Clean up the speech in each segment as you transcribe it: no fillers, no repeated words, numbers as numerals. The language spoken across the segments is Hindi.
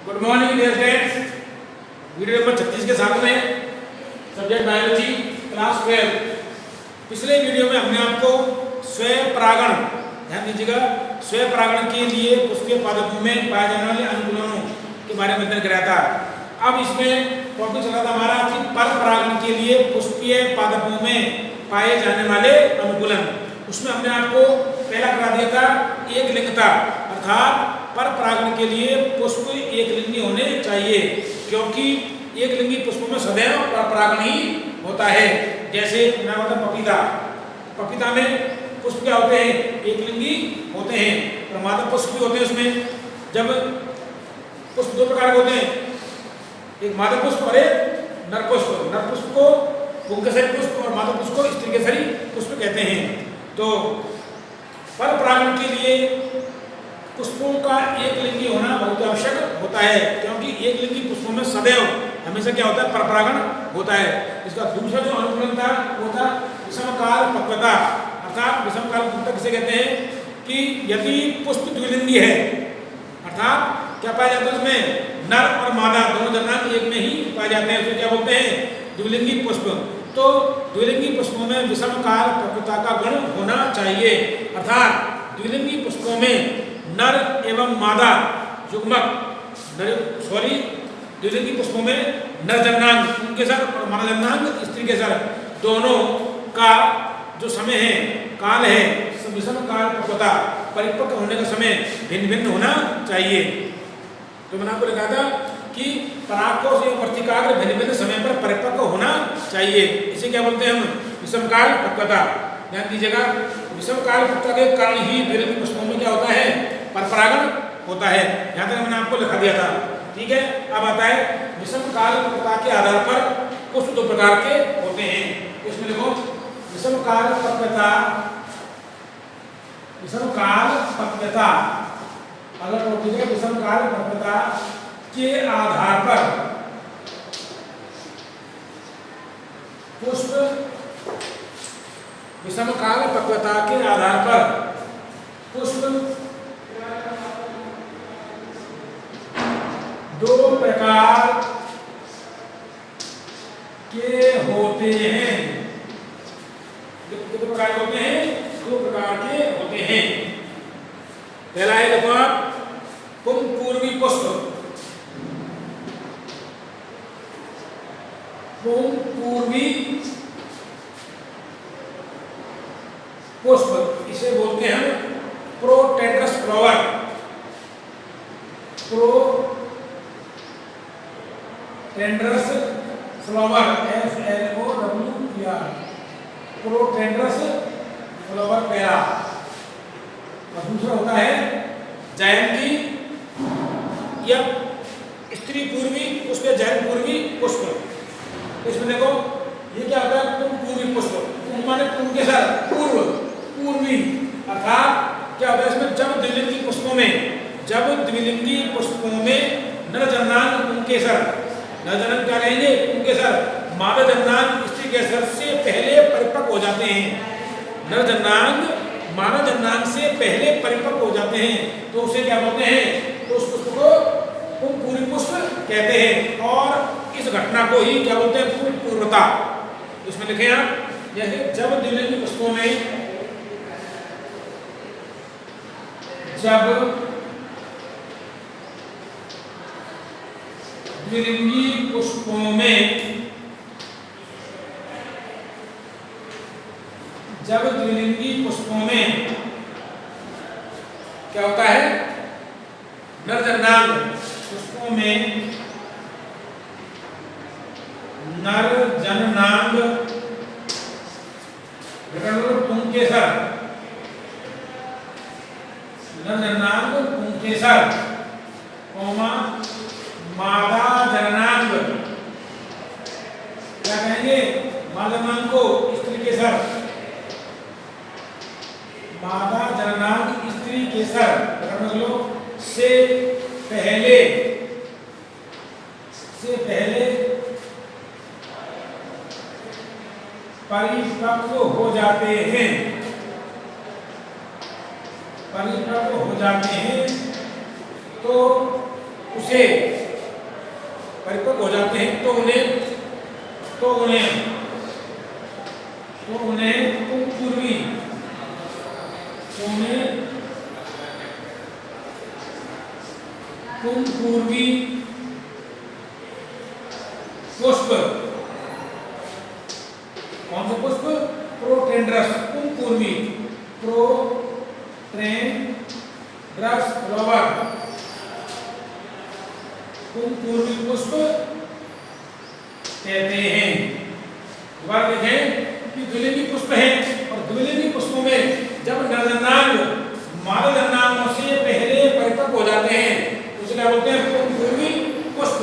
Good morning dear friends. Video number 36 के साथ में सब्जेक्ट बायोलॉजी क्लास 12। पिछले वीडियो में हमने आपको स्वयं परागण, ध्यान दीजिएगा, स्वयं परागण के लिए पुष्पीय पादपों में पाए जाने वाले अनुकूलनों के बारे में अध्ययन कराया था। अब इसमें टॉपिक चला था हमारा कि पर परागण के लिए पुष्पीय पादपों में पाए जाने वाले अनुकूलन। उसमें हमने आपको पहला करा दिया था एक लिंगता, अर्थात पर परागण के लिए पुष्प एक लिंगी होने चाहिए, क्योंकि एक लिंगी पुष्पों में सदैव पर परागण ही होता है। जैसे मैं बताऊं पपीता में पुष्प क्या होते हैं, एक लिंगी होते हैं, और मादा पुष्प भी होते हैं। उसमें जब पुष्प दो प्रकार के होते हैं, एक मादा पुष्प और एक नर पुष्प। नर पुष्प को पुंकेसरी पुष्प और मादा पुष्प को स्त्रीकेसरी पुष्प कहते हैं। तो पर परागण के लिए पुष्पों का एक लिंगी होना बहुत आवश्यक होता है, क्योंकि एक लिंगी पुष्पों में सदैव हमेशा क्या होता है, परपरागण होता है। इसका दूसरा जो अनुकूलन था वो था विषमकाल पक्वता, अर्थात विषमकाल पक्वता किसे कहते हैं कि यदि पुष्प द्विलिंगी है, अर्थात क्या पाया जाता है उसमें नर और मादा दोनों जन्मांग एक में ही पाए जाते हैं, तो क्या बोलते हैं, द्विलिंगी पुष्प। तो द्विलिंगी पुष्पों में विषमकाल पक्वता का गुण होना चाहिए, अर्थात द्विलिंगी पुष्पों में नर एवं मादा युग्मक, द्विलिंगी पुष्पों में नर जन्मांग पुंकेसर और मादा जन्मांग स्त्रीकेसर दोनों का जो समय है, काल है, विषम काल पक्वता, परिपक्व होने का समय भिन्न भिन्न होना चाहिए। तो मैंने आपको लिखा था कि परागकोश एवं वर्तिकाग्र भिन्न भिन्न समय पर परिपक्व होना चाहिए। इसे क्या बोलते हैं हम, विषम काल पक्वता। ध्यान दीजिएगा, विषम काल पक्वता के कारण ही द्विलिंगी पुष्पों में क्या होता है, पर परागण होता है। यहाँ तक मैंने आपको लिखा दिया था, ठीक है। अब आता है विषम काल पक्वता के आधार पर पुष्प दो प्रकार के होते हैं। इसमें देखो विषम काल पक्वता, विषम काल पक्वता, अगर टॉपिक है विषम काल पक्वता के आधार पर पुष्प, विषम काल पक्वता के आधार पर पुष्प दो प्रकार के होते हैं। कितने प्रकार के होते हैं, दो प्रकार के होते हैं। पहला है देखो आप, पुंपूर्वी पुष्प, पुंपूर्वी पुष्प, इसे बोलते हैं protandrous flower, protandrous flower, FLOWER, protandrous flower पहला। और दूसरा होता है जयंती या स्त्री पूर्वी पुष्प या जयंत पूर्वी पुष्प। इसमें देखो ये क्या होता है, पूर्वी पुष्प माने पुंकेसर, पूर्व पूर्वी, अर्थात क्या होता है इसमें जब द्विलिंगी पुष्पों में नर जन्मांग पुंकेसर, नर जन्मांग क्या कहेंगे, पुंकेसर, मादा जन्मांग स्त्रीकेसर से पहले परिपक्व हो जाते हैं। नर जन्मांग मादा जन्मांग से पहले परिपक्व हो जाते हैं, तो उसे क्या बोलते हैं, तो उस पुष्प को पुंपूर्वी पुष्प कहते हैं। और इस घटना को ही क्या बोलते हैं, पुंपूर्वता। इसमें लिखे आप, जैसे जब द्विलिंगी पुष्पों में द्विलिंगी पुष्पों में क्या होता है, नर जन्मांग पुष्पों में नर जन्मांग पुंकेसर, नर जन्मांग पुंकेसर, मादा जन्मांग क्या कहेंगे, मादा जन्मांग को स्त्रीकेसर, मादा जन्मांग स्त्रीकेसर से पहले परिपक्व हो जाते हैं, परिपक्व हो जाते हैं, तो उसे से परिपक्व हो जाते हैं तो उन्हें पुंपूर्वी पुष्प, कौन सा पुष्प? प्रोटेंड्रस, पुंपूर्वी प्रोटेंड्रस फ्लावर, पुंपूर्वी पुष्प कहते हैं। दोबारा देखें कि द्विलिंगी पुष्प है और द्विलिंगी पुष्पों में जब नरजनांग मादा जनांगों से पहले परिपक्व हो जाते हैं तो उसे क्या बोलते हैं? पुंपूर्वी पुष्प।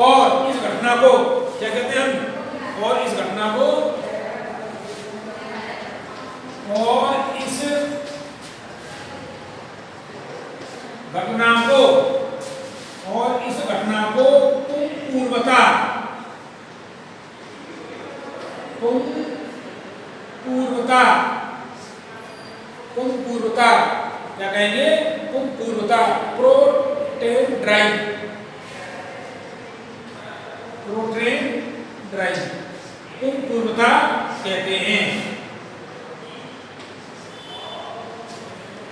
और इस घटना को क्या कहते हैं हम? और इस घटना को पुंपूर्वता क्या कहेंगे? पुंपूर्वता, प्रोटेंड्राइट, पुंपूर्वता कहते हैं।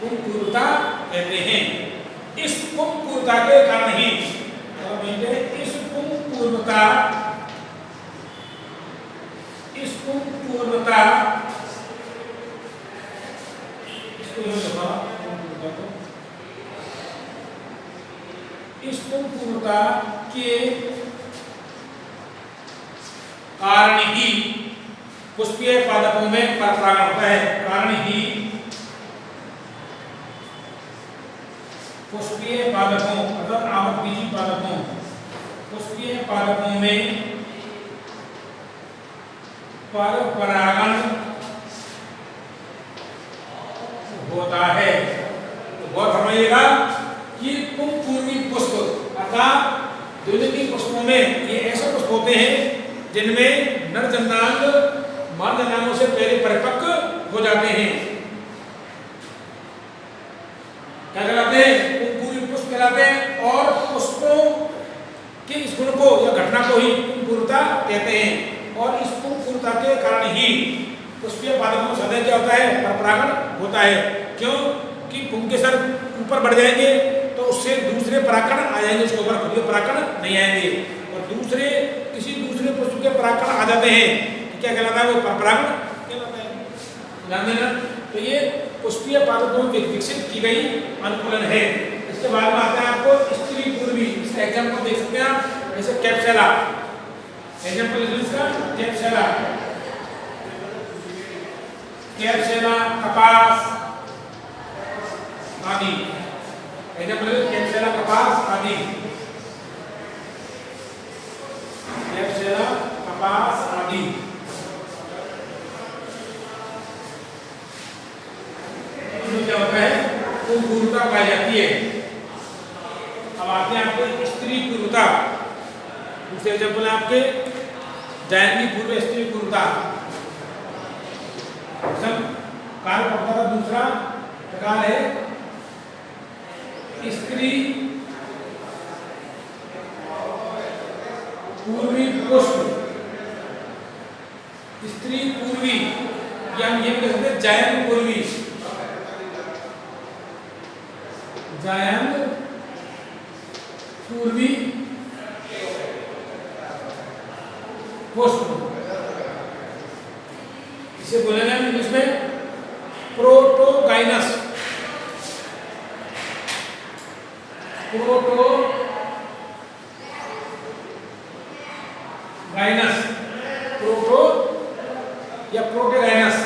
पुंपूर्वता कहते हैं। इस पुंपूर्वता के कारण ही इस पुंपूर्वता के कारण ही पुष्पीय पादपों में परागण होता है। कारण ही पुष्पीय पादपों अर्थात आवृतबीजी पादपों, पुष्पीय पादपों में पर परागण होता है। तो गौर फरमाइएगा कि पुंपूर्वी पुष्प अर्थात द्विलिंगी पुष्पों में ये ऐसे पुष्प होते हैं जिनमें नर जनांग मादा जनांगों से पहले परिपक्व हो जाते हैं। क्या कहलाते हैं? पुंपूर्वी पुष्प कहलाते हैं। और पुष्पों के इस गुण को या घटना को ही पुंपूर्वता कहते हैं। और इस पुंपूर्वता के कारण ही पुष्पीय पादपों में सदैव क्या होता है? परागण होता है। क्यों? कि पुंकेसर ऊपर बढ़ जाएंगे तो उससे दूसरे परागण आ जाएंगे, उसके ऊपर खुद के परागण नहीं आएंगे। और किसी दूसरे पुष्प के परागण आ जाते हैं तो क्या कहलाता है? वो परागण कहलाता है। ध्यान देना। तो ये पुष्पीय पादपों में विकसित की गई अनुकूलन है। इसके बाद में आता है आपको स्त्री पूर्वी। इसका एग्जाम्पल देख सकते हैं आप, जैसे कैप्सुला। एग्जाम्पल इसका कैप्सुला, कपास आदि। कैप्सुला, कपास आदि। कैप्सुला, कपास आदि। इसमें क्या होता है? पुंपूर्वता पाई जाती है। अब आते हैं आपके स्त्री पूर्वता। दूसरे एग्जाम्पल है आपके जायंती पूर्व स्त्री पूर्वता। कार्य पड़ता का दूसरा प्रकार है स्त्री पूर्वी पुष्प। स्त्री पूर्वी या हम ये भी कह सकते हैं जायंत पूर्वी। जायंत पूर्वी पुष्प, इसे बोलेंगे हम इंग्लिश में प्रोटोगाइनस। प्रोटोगाइनस, प्रोटो या प्रोटेगाइनस,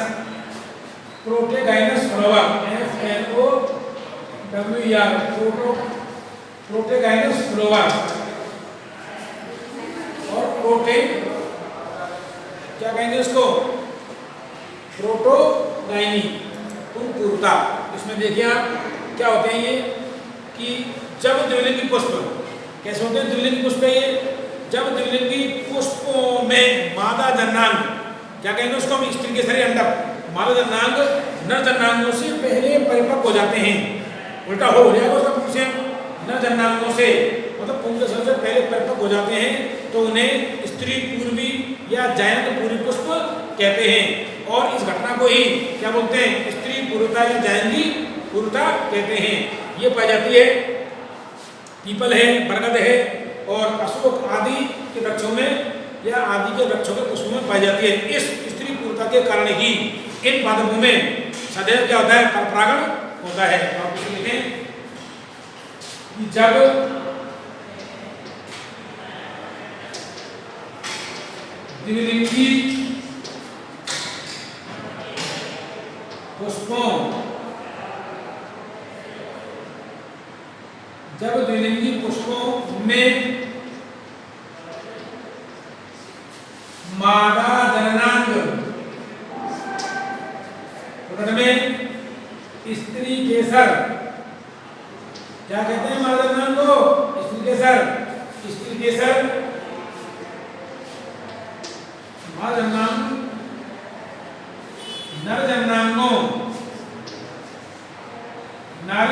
प्रोटेगाइनस फ्लावर, FLOWER, प्रोटेगाइनस फ्लावर। और प्रोटे क्या कहेंगे इसको? प्रोटोगाइनी, पुंपूर्वता। इसमें देखिए आप क्या होते हैं ये कि जब द्विलिंगी पुष्प कैसे होते हैं? द्विलिंगी पुष्प है ये। जब द्विलिंगी पुष्पों में मादा जनांग, क्या कहेंगे उसको हम? स्त्री के शरीर अंडक। मादा जनांग नर जनांगों से पहले परिपक्व हो जाते हैं। उल्टा हो जाएगा उसका। नर जनांगों से मतलब पुंकेसर से पहले परिपक्व हो जाते हैं तो उन्हें स्त्री पूर्वी या जायंत पूर्वी पुष्प कहते हैं। और इस घटना को ही क्या बोलते हैं, स्त्री पूर्वता या जायंती पूर्वता कहते हैं। ये पाई जाती है पीपल है, बरगद है और अशोक आदि के वृक्षों में या आदि के वृक्षों के पुष्पों में पाई जाती है। इस स्त्री पूर्वता के कारण ही इन पादपों में सदैव क्या होता है, परपरागण होता है। आप इसे लिखें कि जब द्विलिंगी पुष्पों में मादा जननांग में स्त्री केसर, क्या कहते हैं मादा जननांग को, स्त्री केसर। स्त्री केसर मादा जननांग नर जननांगों, नर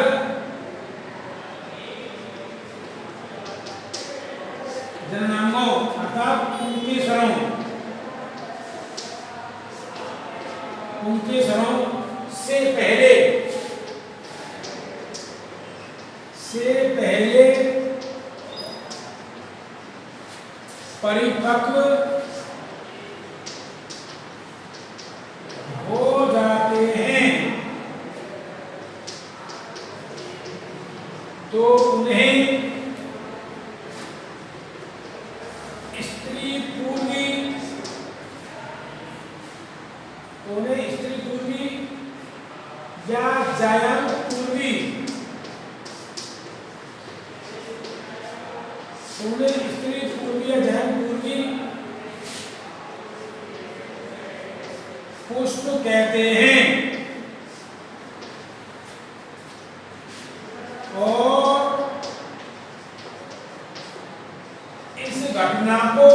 जननांगों अर्थात पुंकेसरों से पहले परिपक्व हो जाते हैं तो उन्हें स्त्री पूर्वी या जायंत पूर्वी पुष्प कहते हैं। और इस घटना को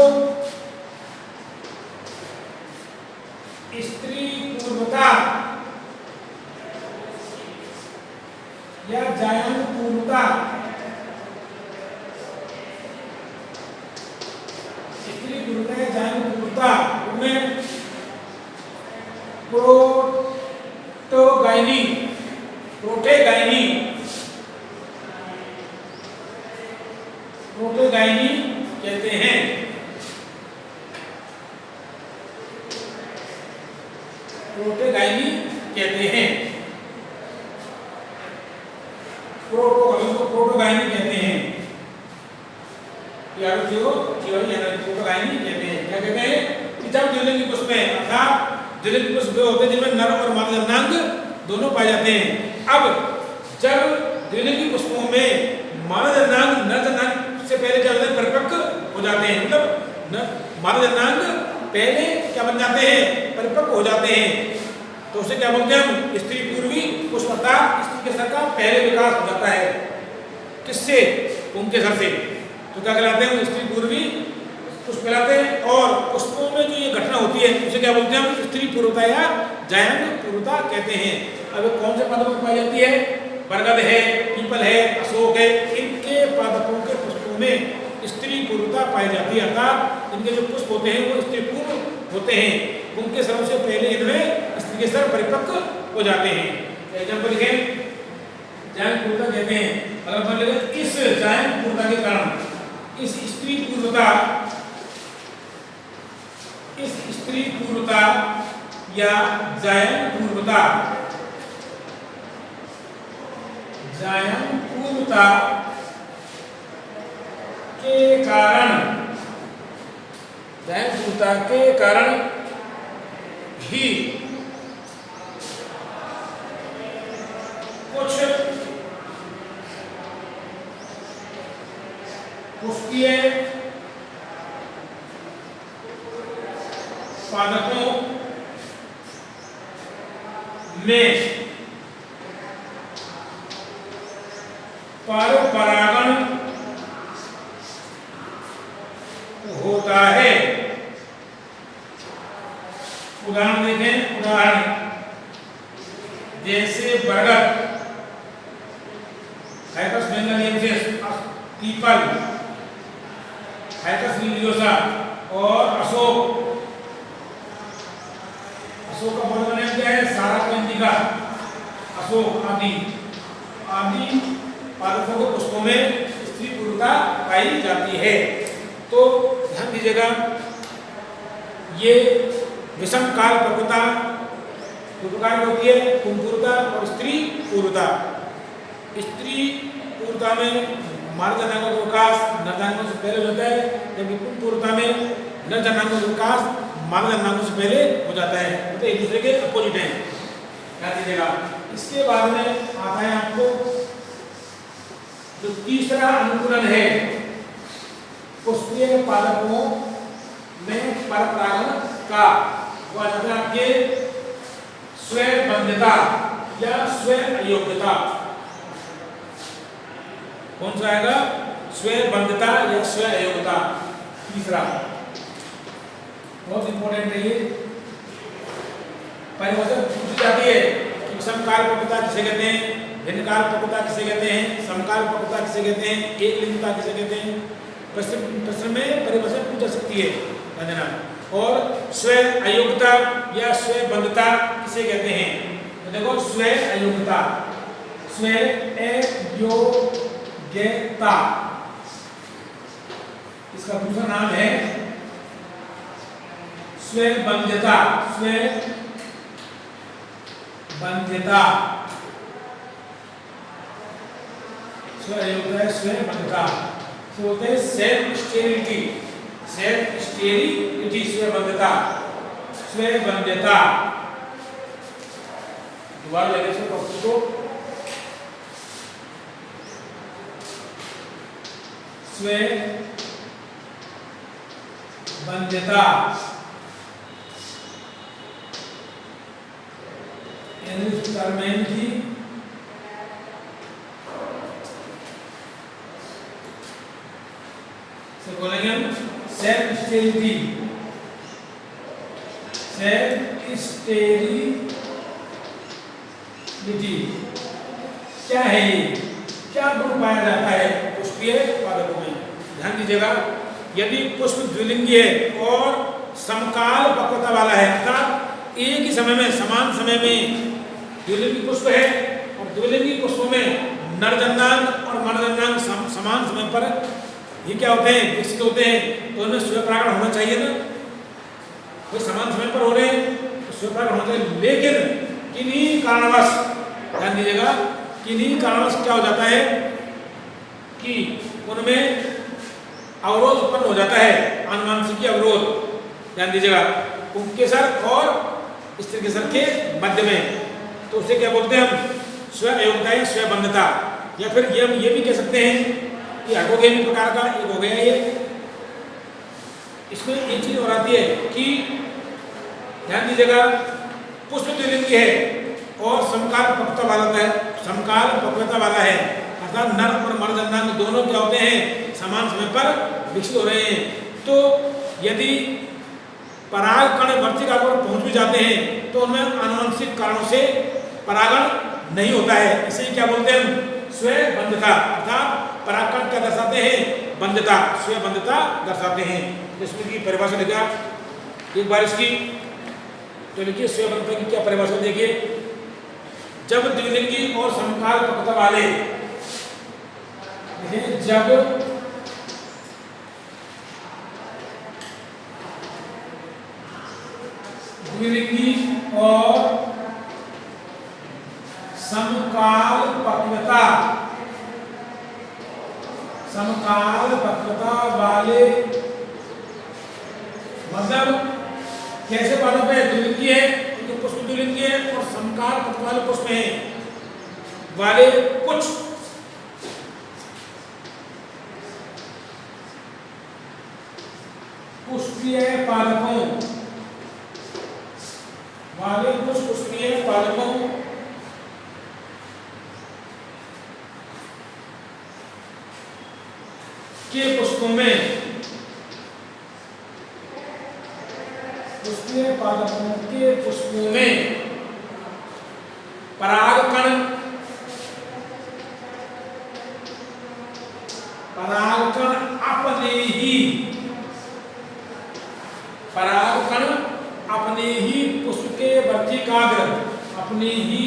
स्त्री पूर्वता या जायंत पूर्वता, स्त्री पूर्वता या जायंत पूर्वता में प्रोटोगाइनी कहते हैं। प्रोटोगाइनी कहते हैं। प्रोटोगाइनी कहते हैं। प्रोटोगाइनी कहते हैं। क्या कहते हैं कि जब द्विलिंगी पुष्प में अर्थात द्विलिंगी पुष्प होते हैं जिनमें नर और मादा जननांग दोनों पाए जाते हैं। अब जब द्विलिंगी पुष्पों में मादा जननांग नर जननांग से पहले क्या होते हैं, परिपक्व हो जाते हैं। मतलब मादा जननांग पहले क्या बन जाते हैं, परिपक्व हो जाते हैं। तो उसे क्या बोलते हैं हम, स्त्री पूर्वी पुष्प अर्थात स्त्री केसर का पहले विकास हो जाता है। किससे, पुंकेसर से। तो क्या कहलाते हैं, स्त्री पूर्वी पुष्प कहलाते हैं। और पुष्पों में जो ये घटना होती है उसे क्या बोलते हैं हम, स्त्री पूर्वता या जायंत पूर्वता कहते हैं। अब कौन से पादपों में पाई जाती है, बरगद है, पीपल है, अशोक है। इनके पादपों के पुष्पों में स्त्री पूर्वता पाई जाती है अर्थात इनके जो पुष्प होते हैं वो स्त्री पूर्व होते हैं। पुंकेसरों से पहले इनमें स्त्री केसर परिपक्व हो जाते हैं। एग्जाम्पल लिखें, जायंत पूर्वता कहते हैं। अगर मान लीजिए इस जायंत पूर्वता के कारण इस स्त्री पूर्वता या जायंत पूर्वता के कारण ही कुछ पुष्पीय पादपों में परपरागण होता है। उदाहरण देखें, उदाहरण जैसे बरगद, हाइपस बेंगलियनसिस, पीपल, फाइकस रिलीजियोसा और अशोक। अशोक का बॉटम नेम क्या है? सारा इंडिका। अशोक आदि पादपों के पुष्पों में स्त्री पुरुषता पाई जाती है। तो ध्यान दीजिएगा, ये विषम काल प्रकृता दो प्रकार की होती है, पुंपुरुता और स्त्री पूर्वता। स्त्री पूर्वता में मानव जनांगों का विकास नरजनांगों से पहले होता है, जबकि पुंपुरुता में नरजनांगों का विकास मानव जनांगों से पहले हो जाता है। मतलब एक दूसरे के अपोजिट हैं। ध्यान दीजिएगा। इसके बाद में आता है आपको जो तीसरा अनुकूलन है, पुष्पीय पादपों में परपरागण का, वो आ जाता है आपके स्वयं बंध्यता या स्वयं अयोग्यता। कौन सा आएगा? स्वयं बंध्यता या स्वयं अयोग्यता। तीसरा बहुत इंपॉर्टेंट है ये। परिभाषा पूछी जाती है कि समकाल प्रकृता किसे कहते हैं, भिन्नकाल प्रकृता किसे कहते हैं, समकाल प्रकृता किसे कहते हैं, एक लिंगता किसे कहते हैं। प्रश्न में परिभाषा पूछ जा सकती है, ध्यान। और स्वयं अयोग्यता या स्वयं बंधता किसे कहते हैं? तो देखो, स्वयं अयोग्यता, स्वयं अयोग्यता, इसका दूसरा नाम है स्वयं बंध्यता। स्वयं बंध्यता, स्वयं अयोग्यता है स्वयं बंध्यता। तो बोलते हैं सेल्फ स्टेरिलिटी, सेल्फ स्टेरिलिटी, स्वयं बंध्यता, स्वयं बंध्यता। दोबारा लेंगे इसको टॉपिक को, स्वयं बंध्यता बोलेंगे हम सेल्फ स्टेरिलिटी। सेल्फ स्टेरिलिटी क्या है? ये क्या गुण पाया जाता है पुष्पीय पादपों में? ध्यान दीजिएगा, यदि पुष्प द्विलिंगी है और समकाल पक्वता वाला है, अर्थात एक ही समय में, समान समय में द्विलिंगी पुष्प है और द्विलिंगी पुष्पों में नरजनांग और मादजनांग समान समय पर ये क्या होते हैं? विकसित होते हैं। तो उनमें स्वयंपरागण होना चाहिए ना, वो समान समय पर हो रहे हैं तो स्वयंपरागण होना चाहिए। लेकिन किन्हीं कारणवश, ध्यान दीजिएगा, किन्हीं कारणवश क्या हो जाता है कि उनमें अवरोध उत्पन्न हो जाता है, आनुवंशिकी अवरोध। ध्यान दीजिएगा, पुंकेसर और स्त्रीकेसर के मध्य में, तो उसे क्या बोलते हैं हम? स्वयं अयोग्यता या स्वयं बंध्यता। या फिर ये भी कह सकते हैं कि हेटेरोगेनी प्रकार का एक हो गया ये। इसमें एक चीज और आती है कि ध्यान दीजिएगा, पुष्प द्विलिंगी है और समकाल पक्वता वाला है, समकाल पक्वता वाला है, अर्थात नर और मादजनांग दोनों क्या होते हैं? समान समय पर विकसित हो रहे हैं। तो यदि परागकण वर्तिका पर पहुंच भी जाते हैं तो उनमें आनुवंशिक कारणों से परागण नहीं होता है। इसे क्या बोलते हैं हम? स्वयं बंध्यता। अर्थात परागकण क्या दर्शाते हैं? बंध्यता, स्वयं बंध्यता दर्शाते हैं। इसमें की परिभाषा लिखा एक बार इसकी, तो लिखिए स्वयं बंध्यता की क्या परिभाषा देखिए। जब द्विलिंगी और समकाल पक्वता वाले, जब द्विलिंगी और समकाल पक्वता वाले, मतलब कैसे पादप है? द्विलिंगी है, उनके पुष्प द्विलिंगी है और समकाल पक्वता वाले पुष्प हैं वाले कुछ पुष्पीय पादपों वाले, कुछ पुष्पीय पादपों के पुष्पों में, पुष्पीय पादपों के पुष्पों में परागकण अपने ही अपने ही पुष्प के वर्तिकाग्र, अपने ही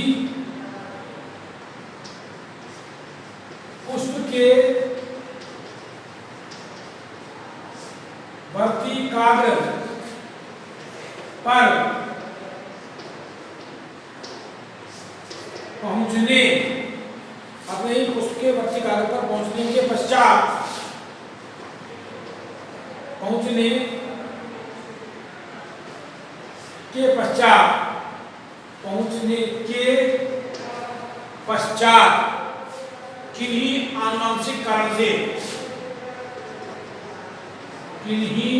पुष्प के वर्तिकाग्र पर पहुंचने, अपने ही पुष्प के वर्तिकाग्र पर पहुंचने के पश्चात, पहुंचने के पश्चात किन्हीं आनुवंशिक कारण से, किन्हीं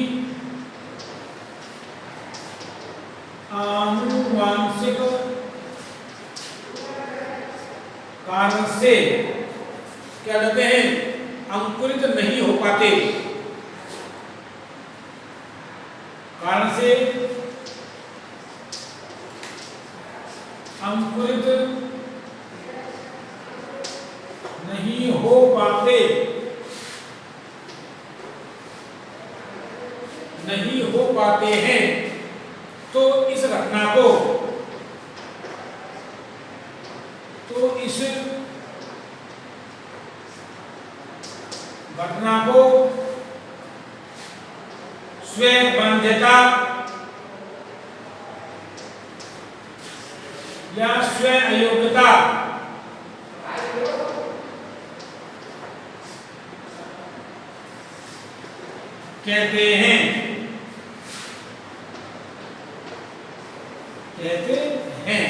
आनुवंशिक कारण से क्या कहते हैं, अंकुरित नहीं हो पाते, कारण से अंकुरित नहीं हो पाते, नहीं हो पाते हैं, तो इस घटना को, तो इस घटना को स्वयंबद्धता या स्वयं अयोग्यता कहते हैं, कहते हैं।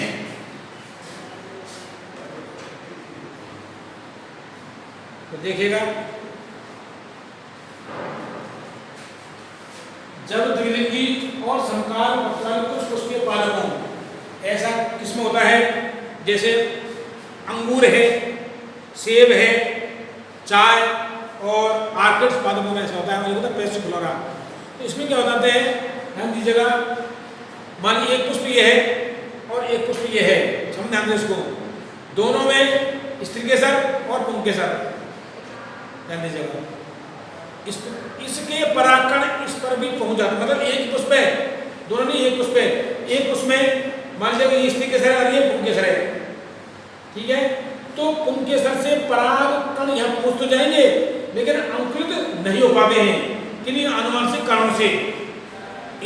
तो देखिएगा, जब द्विलिंगी और समकाल पत्राल कुछ पुष्प के पादपों, ऐसा किस्म होता है जैसे अंगूर है, सेब है, चाय और आर्किड्स पादपों में ऐसा होता है, मुझे पता पैसिफलोरा। तो इसमें क्या होता है, ध्यान दीजिएगा, मान लीजिए एक पुष्प ये है और एक पुष्प ये है, समझ ध्यान दें इसको, दोनों में स्त्री केसर और पुंकेसर, ध्यान दीजिएगा, इसके परागकण इस पर भी पहुंच जाते, मतलब एक पुष्प है, दोनों नहीं एक पुष्प है, एक पुष्प में मान लीजिए ये स्त्री केसर है और ये पुंकेसर है, ठीक है, तो पुंकेसर से परागकण यहाँ पहुंच तो जाएंगे लेकिन अंकुरित नहीं हो पाते हैं, किन्हीं आनुवंशिक कारणों से।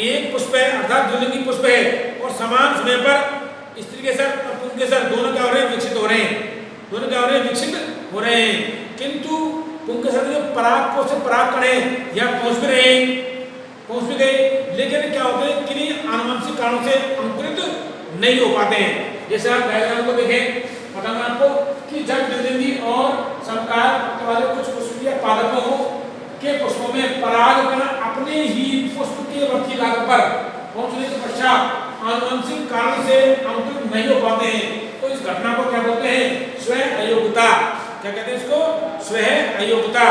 एक पुष्प है अर्थात द्विलिंगी पुष्प है और समान समय पर स्त्री केसर और पुंकेसर दोनों क्या हो रहे हैं, विकसित हो रहे हैं, दोनों क्या हो रहे हैं, विकसित हो रहे हैं, किंतु पुंकेसर जो पराग से परागकण है यहाँ पहुंच भी रहे हैं, पहुंच भी गए, लेकिन क्या होते हैं, किन्हीं आनुवंशिक कारणों से अंकुरित नहीं हो पाते हैं। जैसे आप डायग्राम को देखें, बताऊंगा आपको कि जब द्विलिंगी और समकाल वाले कुछ पुष्पीय पादपों के पुष्पों में परागकण अपने ही पुष्प के वर्तिकाग्र पर पहुंचने के पश्चात आनुवंशिक कारण से अंकुरित नहीं हो पाते हैं, तो इस घटना को क्या बोलते हैं, स्वयं अयोग्यता। क्या कहते हैं इसको, स्वयं अयोग्यता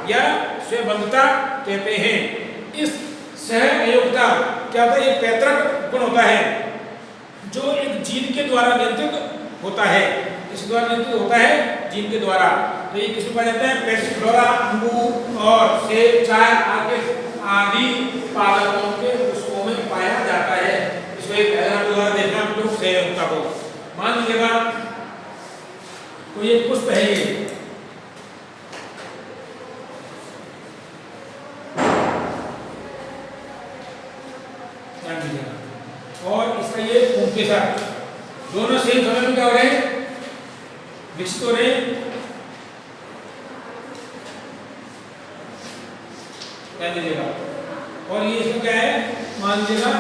या स्वयंबद्धता कहते हैं। इस स्वयं अयोग्यता क्या होता है, ये पैतृक गुण होता है जो एक जीन के द्वारा नियंत्रित होता है, किस द्वारा नियंत्रित होता है, जीन के द्वारा। तो ये किसमें पाया जाता है, पैसिफलोरा, अंगूर और सेब, चाय आदि पादपों के पुष्पों में पाया जाता है। इसको एक डायग्राम द्वारा देखना हम लोग स्वयंता को मान लीजिएगा, तो ये पुष्प है, ये ध्यान दीजिएगा, और इसका ये पुंकेसर, दोनों सेम समय में क्या हो रहे हैं, विकसित हो रहे हैं, ध्यान दीजिएगा। और ये इसमें क्या है, मान लीजिएगा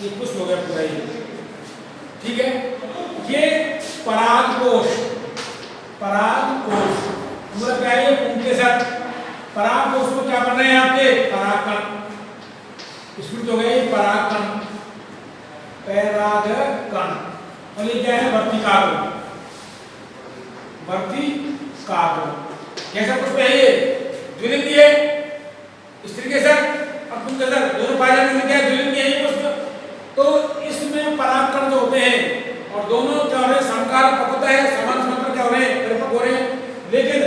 ये पुष्प हो गया पूरा, ये ठीक है। ये परागकोश, परागकोश मतलब क्या है, ये पुंकेसर, परागकोश में क्या बन रहे हैं आपके, परागकण, इसमें तो गए परागकण, परागकण, और ये क्या है, वर्तिकाग्र, वर्तिकाग्र। कैसा पुष्प है ये, द्विलिंगी है, स्त्री केसर और पुंकेसर दोनों पाए जाने से क्या है, द्विलिंगी है ये पुष्प। तो इसमें परागकण जो होते हैं और दोनों क्या हो रहे हैं, समकाल पक्वता है, समान समय पर क्या हो रहे हैं, परिपक्व हो रहे हैं, लेकिन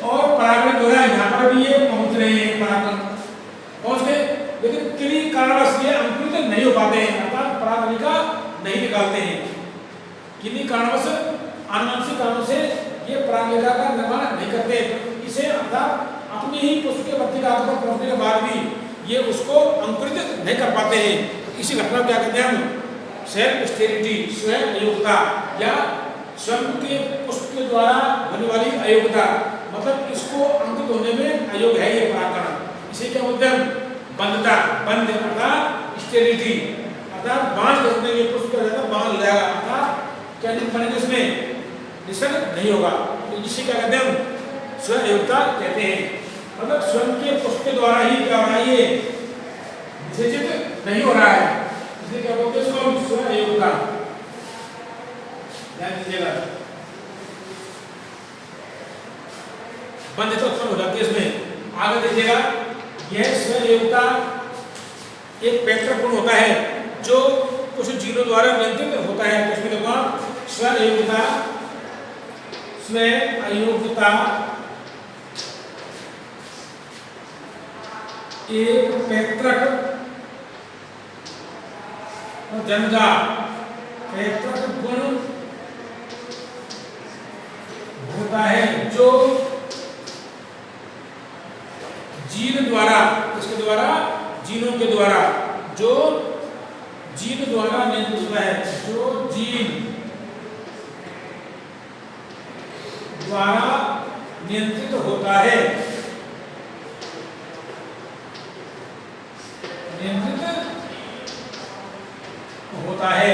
और परागण जो है यहाँ पर भी ये पहुंच रहे हैं, परागकण पहुंच गए, लेकिन किन्हीं कारणवश ये अंकुरित नहीं हो पाते हैं, अर्थात परागकणिका नहीं निकालते हैं। किन्हीं कारणवश आनुवंशिक कारणों से ये परागकणिका का निर्माण नहीं करते, इसे अर्थात अपनी ही पुष्प के वर्तिकाग्र पर पहुंचने के बाद भी ये उसको अंकुरित नहीं कर पाते हैं। इसी घटना को क्या कहते हैं हम? सेल्फ स्टेरिलिटी, स्वयं अयोग्यता, या स्वयं के पुष्प के द्वारा होने वाली अयोग्यता, मतलब इसको अंकुरित होने में अयोग्य है ये परागकण। इसे क्या बोलते हैं? बंधता, बंध अर्थात स्टेरिलिटी, अर्थात बांझ करने के पुष्प का ज्यादा बांध हो जाएगा, अर्थात क्या नहीं बनेगा, इसमें निसर्ग नहीं होगा। तो इसे क्या कहते हैं हम? स्वयं अयोग्यता कहते हैं। मतलब स्वयं के पुष्प के द्वारा ही क्या हो रहा है, ये विसेचित नहीं हो रहा है, इसलिए क्या बोलते हैं इसको? स्वयं अयोग्यता। ध्यान दीजिएगा, बंध तो उत्पन्न हो जाती है इसमें। आगे देखिएगा, यह स्वयं अयोग्यता एक पैतृक गुण होता है जो कुछ जीवों द्वारा नियंत्रित होता है। तो इसमें देखो स्वयं अयोग्यता, स्वयं अयोग्यता एक पैतृक और जन्मजात पैतृक गुण होता है जो जीन द्वारा, इसके द्वारा, जीनों के द्वारा, जो जीन द्वारा नियंत्रित होता है, जो जीन द्वारा नियंत्रित होता है, होता है।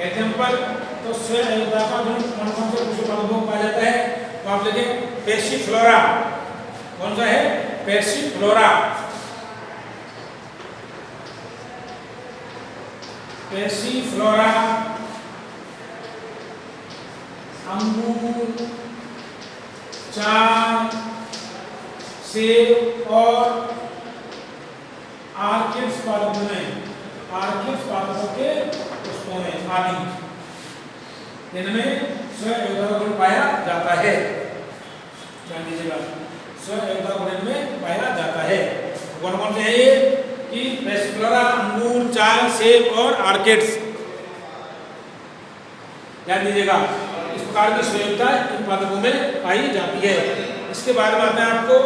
एग्जाम्पल, तो स्वयं अयोग्यता का गुण कौन कौन से पुष्प पादपों में पाया जाता है? तो आप देखें पैसिफ्लोरा, कौन सा है? पैसिफ्लोरा, पैसिफ्लोरा, अंगूर, चाय, सेब और आर्किड्स पादपों में, आर्किड्स पादपों के पुष्पों में आदि, इनमें स्वयं अयोग्यता का गुण पाया जाता है। ध्यान दीजिएगा, स्वयं अयोग्यता गुण इनमें पाया जाता है। कौन कौन से हैं ये? कि पैसिफ्लोरा, अंगूर, चाय, सेब और आर्किड्स। ध्यान दीजिएगा, इस प्रकार की स्वयं अयोग्यता इन पादपों में पाई जाती है। इसके बाद में आता है आपको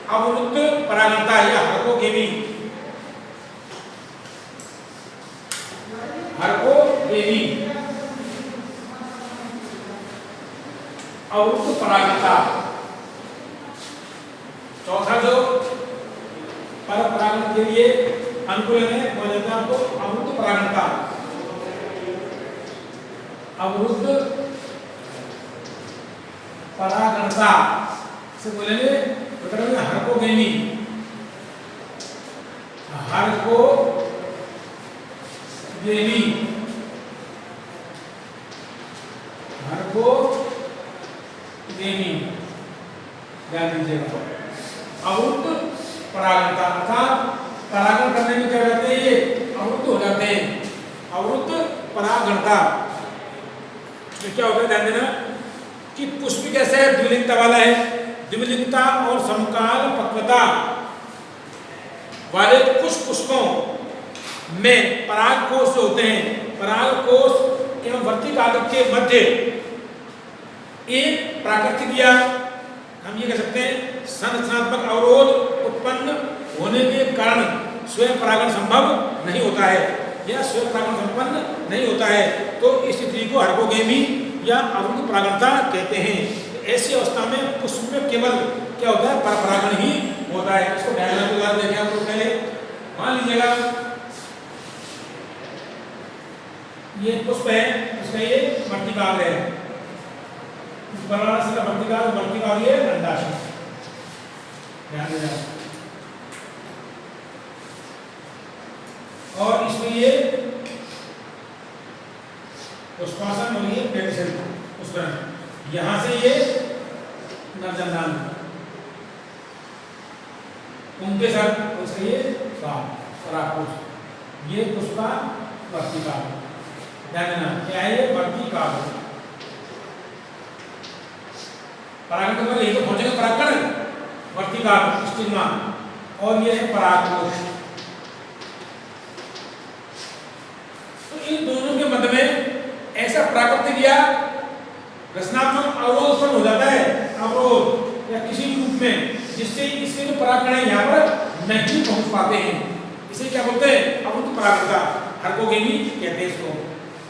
अवरुद्ध परागणता या हर्कोगेमी। हर्कोगेमी, अवरुद्ध परागणता। चौथा जो पर परागण के लिए अनुकूल है वो देता है आपको अवरुद्ध परागणता। अवरुद्ध परागणता से बोलेंगे हर्कोगेमी, हर्कोगेमी, हर्कोगेमी। ध्यान दीजिएगा, अवरुद्ध परागणता अर्थात परागण करने में क्या रहते हैं? ये अवरुद्ध हो जाते हैं, अवरुद्ध परागणता। तो क्या होता है? ध्यान देना कि पुष्प कैसे है? द्विलिंगता वाला है। द्विलिंगता और समकाल पक्वता वाले कुछ पुष्पों में परागकोश जो होते हैं, परागकोश एवं वर्तिकाग्र के मध्य एक प्राकृतिक या हम ये कह सकते हैं संरचनात्मक अवरोध उत्पन्न होने के कारण स्वयं परागण संभव नहीं होता है या स्वयं परागण संपन्न नहीं होता है। तो इस स्थिति को हर्कोगेमी या अवरुद्ध परागणता कहते हैं। ऐसी अवस्था में पुष्प में केवल क्या होता है? परपरागण ही होता है। इसको डायग्राम के द्वारा देखें आप लोग पहले। मान लीजिएगा ये पुष्प है, इसका ये वर्तिकाग्र है, वर्तिकाग्र, वर्तिकाग्र ये अंडाशय। ध्यान देना, और इसमें ये पुष्पासन और ये पेटिसन पुष्पन, यहां से ये नरजनदान उनके साथ उसका ये परागकोश, ये पुष्पा वर्तिकाग्र। ध्यान देना, क्या है ये? वर्तिकाग्र। परागण के बाद यही तो पहुंचेगा परागकण, वर्तिकाग्र, स्टिग्मा, और ये है परागकोश। इन दोनों के मध्य में ऐसा प्राकृतिक या रचनात्मक अवरोध उत्पन्न हो जाता है, अवरोध या किसी भी रूप में, जिससे इसके जो परागकण है यहाँ पर नहीं पहुंच पाते हैं। इसे क्या बोलते हैं? अवरुद्ध परागणता, हार्कोगेमी कहते हैं इसको।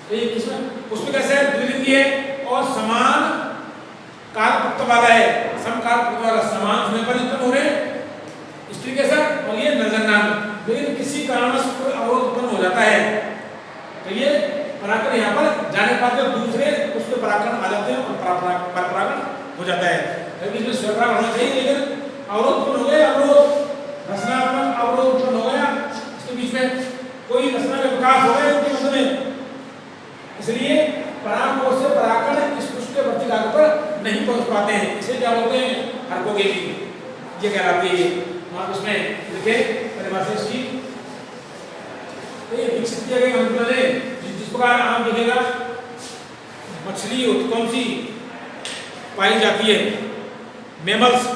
तो ये किसमें, उसमें कैसे है? द्विलिंगी है और समान कालपत्र वाला है, समकालपत्र वाला, समान समय पर उत्पन्न हो रहे हैं स्त्री के साथ, और ये नरजनन। लेकिन किसी कारणवश कोई अवरोध उत्पन्न हो जाता है तो ये परागकण यहाँ पर जाने पाते और दूसरे उसके परागकण आ जाते हैं और परागण हो जाता है। लेकिन इसमें स्वपरागण होना चाहिए, लेकिन अवरोध उत्पन्न हो गया, अवरोध रचनात्मक अवरोध उत्पन्न हो गया, इसके बीच में कोई रचना का विकास हो गया उनके मध्य में, इसलिए परागकोश से परागकण इस पुष्प के वर्तिकाग्र पर नहीं पहुंच पाते हैं। इसे क्या बोलते हैं? हार्कोगेमी, ये कहलाती है। आप इसमें लिखे परिभाषा इसकी, तो ये विकसित किया गया अनुकूलन है। जिस प्रकार आप देखेगा मछली कौन सी पाई जाती है? मैमल्स,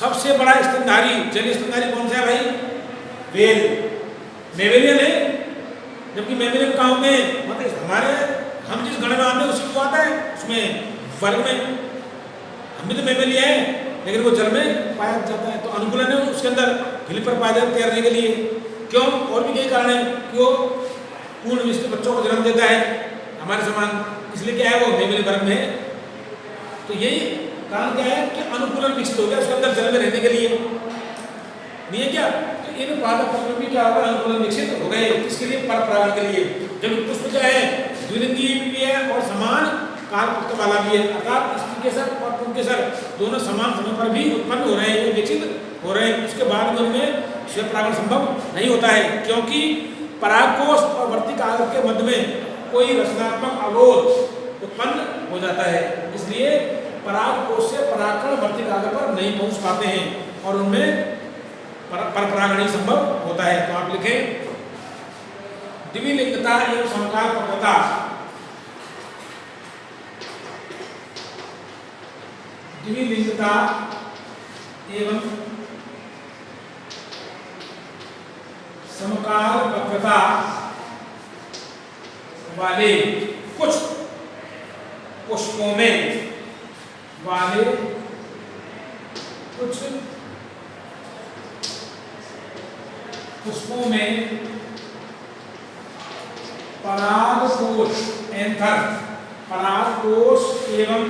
सबसे बड़ा स्तनधारी जलीय स्तनधारी कौन सा है भाई? व्हेल, मेमेलियन है। जबकि मेमेलियन कहाँ होते हैं? मतलब हमारे, हम जिस गण में आते हैं उसी को आता है, उसमें वर्ग में हम भी तो मेमेलियन है, लेकिन वो जल में पाया जाता है। तो अनुकूलन है उसके अंदर हिल पर पाया जाता है तैरने के लिए। क्यों? और भी कई कारण है कि वो पूर्ण विकसित बच्चों को जन्म देता है हमारे समान, इसलिए क्या है वो मेमेलियन वर्ग में है। तो यही कारण क्या है कि अनुकूलन विकसित हो गया उसके अंदर जल में रहने के लिए, नहीं है क्या? तो इन पादप पशुओं में क्या होगा? अनुकूलन विकसित हो गए, किसके लिए? पर परागण के लिए। जब पुष्प क्या है? द्विलिंगी भी है और समान कालपत्र वाला भी है, अर्थात स्त्री के सर और पुंकेसर दोनों समान समय पर भी उत्पन्न हो रहे हैं, विकसित हो रहे हैं। उसके बाद में उनमें स्वपरागण संभव नहीं होता है, क्योंकि परागकोश और वर्तिकाग्र के मध्य में कोई रचनात्मक अवरोध उत्पन्न हो जाता है। इसलिए परागकोश से परागकण वर्तिकाग्र पर नहीं पहुंच पाते हैं और उनमें परपरागण ही संभव होता है। तो आप लिखें द्विलिंगता एवं समकालपत्रता। द्विलिंगता एवं समकालपत्रता वाले कुछ पुष्पों में वाले कुछ पुष्पों में परागकोश एंथर, परागकोश एवं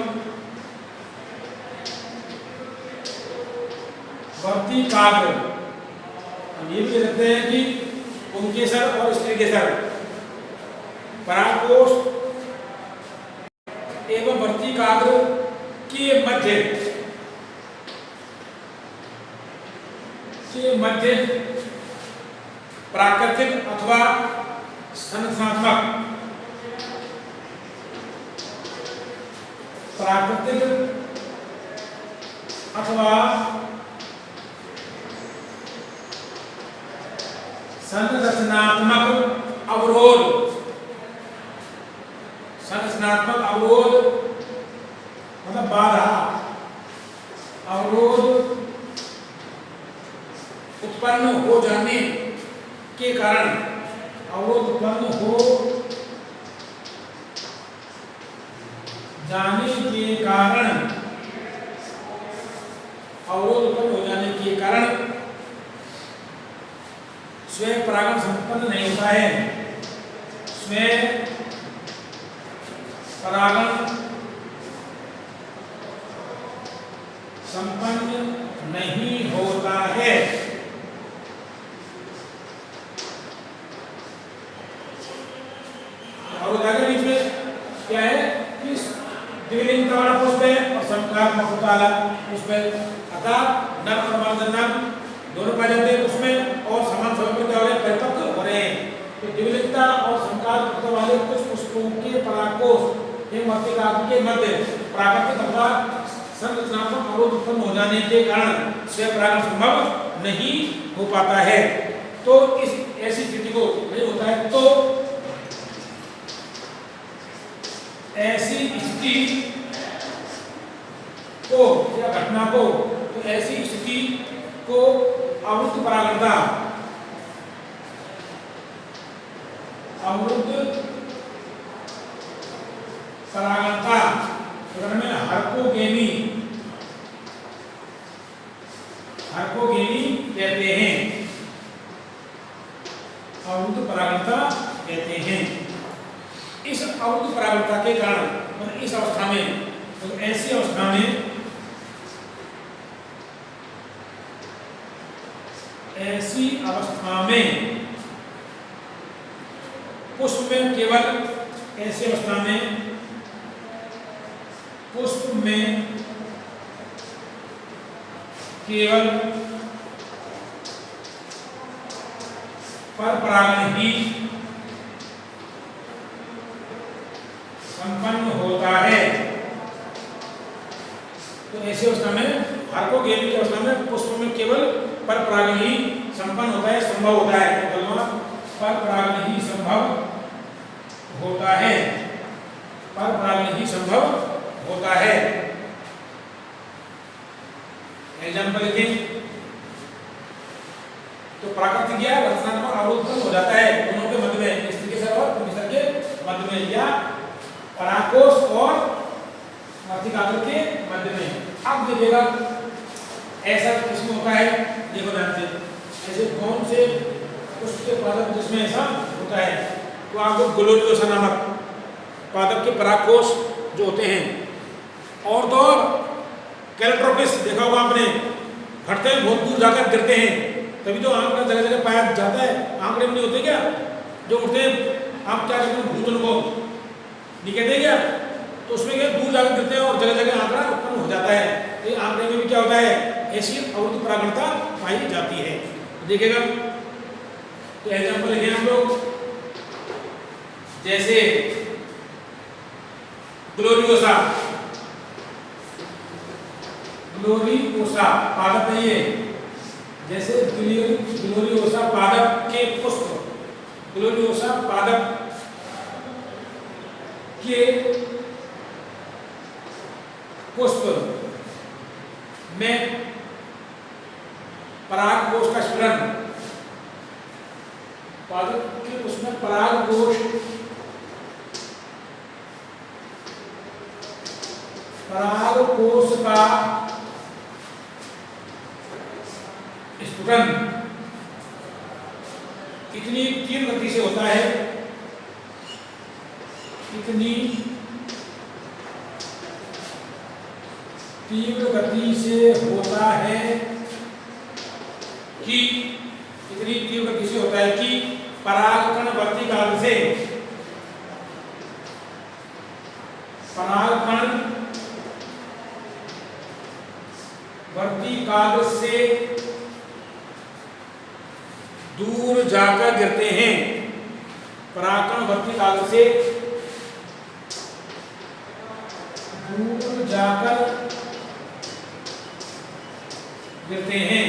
वर्तिकाग्र, ये भी कहते हैं कि पुंकेसर और स्त्रीकेसर, परागकोश एवं वर्तिकाग्र के मध्य प्राकृतिक अथवा संरचनात्मक, प्राकृतिक अथवा संरचनात्मक अवरोध, संरचनात्मक अवरोध मतलब बाधा, अवरोध उत्पन्न हो जाने के कारण, अवरोध उत्पन्न हो जाने के कारण, अवरोध उत्पन्न हो जाने के कारण स्वयं परागण संपन्न नहीं होता है, स्वयं परागण संपन्न नहीं होता है। और आगे बीच में क्या है कि द्विलिंगता वाला पुष्प है और समकालपत्रता वाला पुष्प है, अर्थात नर और मादा नर दोनों पाए जाते हैं उसमें और समान समय पर क्या हो रहे हैं? परिपक्व हो रहे हैं। तो द्विलिंगता और समकालपत्र वाले कुछ पुष्पों के परागकोश एवं वर्तिकाग्र के मध्य प्राकृतिक अथवा संरचनात्मक अवरोध उत्पन्न हो जाने के कारण स्वपरागण संभव नहीं हो पाता है। तो इस ऐसी स्थिति को नहीं होता है, तो ऐसी स्थिति को या घटना को, तो ऐसी स्थिति को अवरुद्ध परागणता, अवरुद्ध परागणता में हार्कोगेमी कहते हैं, अवरुद्ध परागणता कहते हैं। इस अवरुद्ध परागणता के कारण मतलब इस अवस्था में, तो ऐसी अवस्था में पुष्प में केवल ऐसी अवस्था में पुष्प में केवल पर परागण ही संपन्न होता है। तो ऐसी अवस्था में हार्कोगेमी की अवस्था में पुष्प में केवल पर परागण ही संपन्न होता है, संभव होता है। तो पर परागण ही संभव होता है, पर परागण ही संभव होता है। एग्जाम्पल लिखें तो प्राकृतिक या रचनात्मक अवरोध हो जाता है दोनों के मध्य में, स्त्री के सर और पुरुष के मध्य में, या परागकोश और वर्तिकाग्र के मध्य में। अब देखिएगा ऐसा किसमें होता है, देखो ध्यान से, ऐसे कौन से पुष्प के पादप जिसमें ऐसा होता है, तो आपको ग्लोरियोसा नामक पादप के परागकोश जो होते हैं, और तो और कैलोट्रोपिस देखा होगा आपने, फटते हैं बहुत दूर जाकर गिरते हैं, तभी तो आंकड़ा जगह जगह पाया जाता है। आंकड़े में नहीं होते क्या जो उठते हैं, आप क्या कहते हैं भूतन को नहीं कहते क्या, तो उसमें क्या दूर जाकर गिरते हैं और जगह जगह आंकड़ा उत्पन्न हो जाता है। तो आंकड़े में भी क्या होता है, ऐसी अवरुद्ध परागणता पाई जाती है। देखिएगा तो एग्जाम्पल लिखे हम लोग, जैसे ग्लोरियोसा पादप है ये, जैसे ग्लोरियोसा पादप के पुष्प, ग्लोरियोसा पादप के पुष्प में परागकोश का स्फुरण, पादप के पुष्प में परागकोश का स्फुटन कितनी तीव्र गति से होता है, कितनी तीव्र गति से होता है कि कितनी तीव्र गति से होता है कि परागकण वर्तिकाग्र से, परागकण वर्तिकाग्र से दूर जाकर गिरते हैं, परागकण वर्तिकाग्र से दूर जाकर गिरते हैं।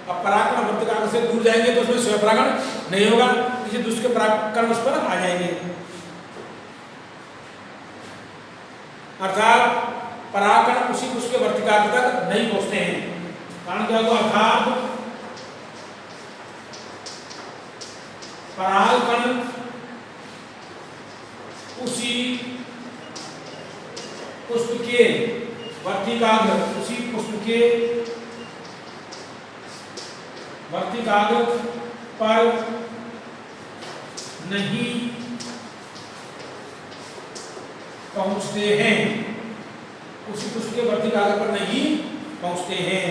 अब परागकण वर्तिकाग्र से दूर जाएंगे तो उसमें स्वयं परागण नहीं होगा, किसी दूसरे परागकण उस पर आ जाएंगे, अर्थात परागकण उसी उसके वर्तिकाग्र तक नहीं पहुंचते हैं। कारण क्या होगा, अर्थात परागकण उसी पुष्प के वर्तिकाग्र, उसी पुष्प के वर्तिकाग्र पर नहीं पहुंचते हैं, उसी पुष्प के वर्तिकाग्र पर नहीं पहुंचते हैं।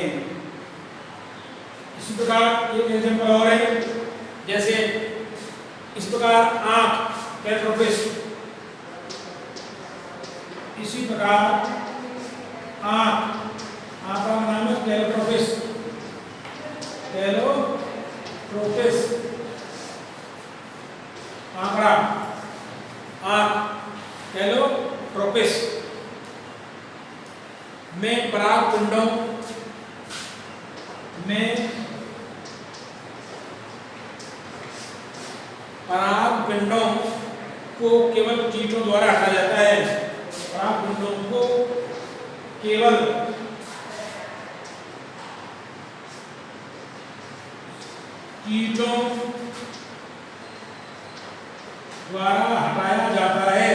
इसी प्रकार एक एग्जाम्पल और है, जैसे इस प्रकार आंख कैलोट्रोपिस, इसी प्रकार आंख का नाम है कैलोट्रोपिस, कैलोट्रोपिस आंकड़ा, आंख कैलोट्रोपिस में परागपिंडों में परागपिंडों को केवल कीटों द्वारा हटाया जाता है, परागपिंडों को केवल कीटों द्वारा हटाया जाता है।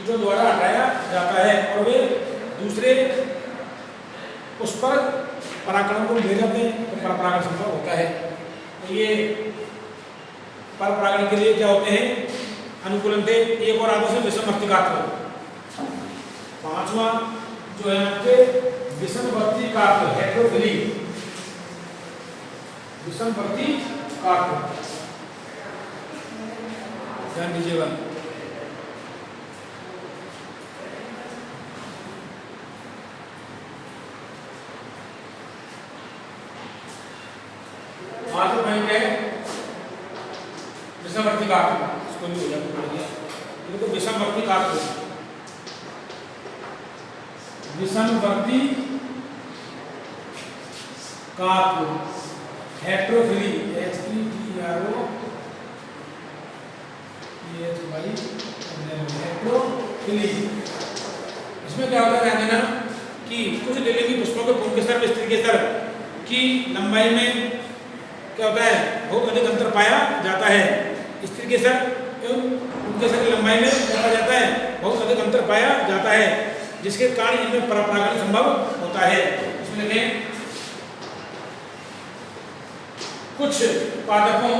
कीटों द्वारा हटाया जाता है और वे दूसरे उस पर परागकणों को ले जाते हैं तो परपरागण संभव होता है। तो ये परपरागण के लिए क्या होते हैं अनुकूलन थे। एक और आदर्श विषमवर्तिकात्व। पांचवा जो है आपके विषमवर्तिकात्व हेटेरोफिली। विषमवर्तिकात्व ध्यान दीजिएगा। आगे पॉइंट है विषमवर्तिकात्व। इसको भी हो जाता है ये तो विषमवर्तिकात्व। विषमवर्तिकात्व हेटेरोफिली हेटेरोफिली। इसमें क्या होता है ध्यान देना कि कुछ द्विलिंगी पुष्पों के पुंकेसर व स्त्रीकेसर की लंबाई में क्या होता है बहुत अधिक अंतर पाया जाता है। स्त्रीकेसर एवं पुंकेसर की लंबाई में क्या पाया जाता है बहुत अधिक अंतर पाया जाता है जिसके कारण इनमें परपरागण संभव होता है। इसमें देखें कुछ पादपों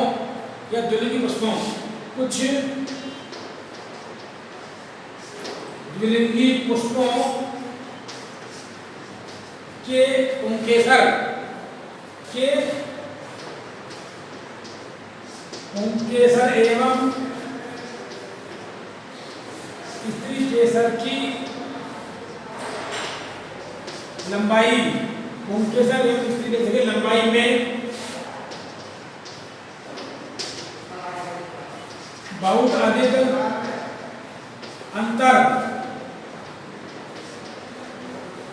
या द्विलिंगी पुष्पों कुछ द्विलिंगी पुष्पों के पुंकेसर के पुंकेसर एवं स्त्रीकेसर की लंबाई पुंकेसर एवं स्त्रीकेसर की लंबाई में बहुत अधिक अंतर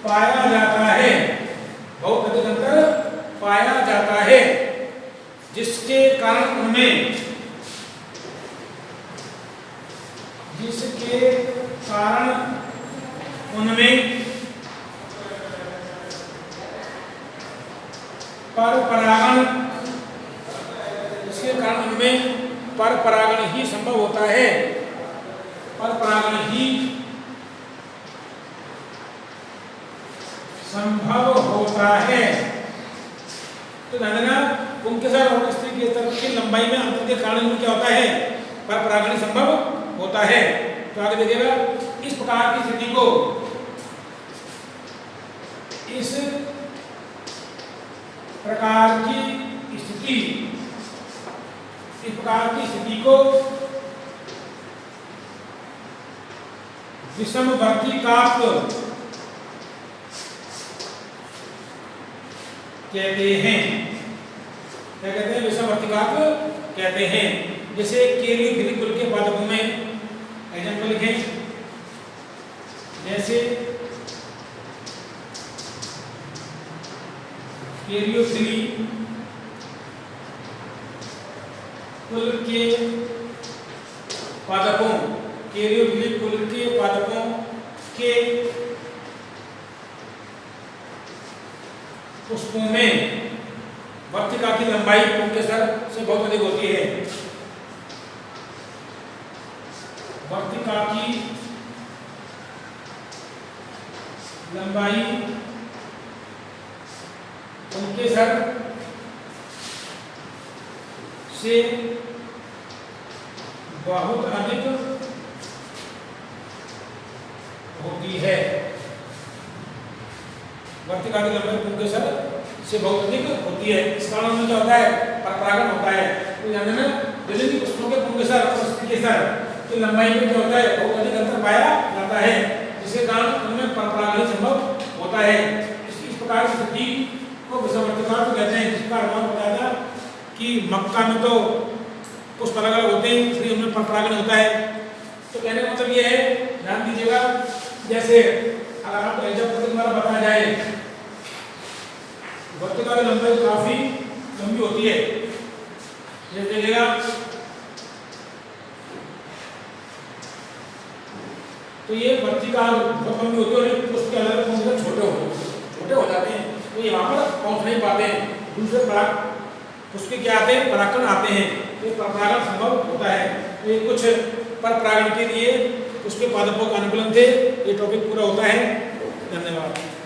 पाया जाता है। बहुत अधिक अंतर पाया जाता है जिसके कारण उनमें परपरागण ही संभव होता है। परपरागण ही संभव होता है। तो ध्यान देना पुंकेसर और स्त्रीकेसर की लंबाई में अंतर के कारण क्या होता है परपरागण संभव होता है। तो आगे देखिएगा इस प्रकार की स्थिति को इस प्रकार की स्थिति को विषमवर्तिकात्व कहते हैं। क्या कहते हैं? विषमवर्तिकात्व कहते हैं। जैसे कैरियोफिलिक कुल के पादपों में एग्जाम्पल लिखें, जैसे कैरियोफिली कुल के पादपों कैरियोफिलिक कुल के पादपों के पुष्पों में वर्तिका की लंबाई पुंकेसर से बहुत अधिक होती है। वर्तिका की लंबाई पुंकेसर से बहुत अधिक होती है। वर्तिका की लंबाई पुंकेसर से बहुत अधिक होती है। इस कारण में क्या होता है परपरागण होता है। तो ध्यान देना द्विलिंगी पुष्पों के पुंकेसर और स्त्रीकेसर की लंबाई में क्या होता है बहुत अधिक अंतर पाया जाता है जिसके कारण उनमें परपरागण संभव होता है। इस प्रकार की स्थिति को विषमवर्तिकात्व कहते हैं। जिस प्रकार आपको बताया था कि मक्का में तो पुष्प अलग अलग होते हैं इसलिए उनमें परपरागण होता है। तो कहने का मतलब ये है ध्यान दीजिएगा, जैसे अगर आपको एग्जाम्पल के द्वारा बताया जाए वर्तिका की लंबाई काफी लंबी होती है। ये देखिएगा तो ये वर्तिका बहुत लंबी होती है और पुष्प के अलग अलग छोटे हो जाते हैं। तो यहाँ पर पहुंच नहीं पाते हैं। दूसरे पराग उसके क्या आते हैं परागकण आते हैं। तो परपरागण संभव होता है। तो ये कुछ परपरागण के लिए पुष्प पादपों का अनुकूलन थे। ये टॉपिक पूरा होता है। धन्यवाद।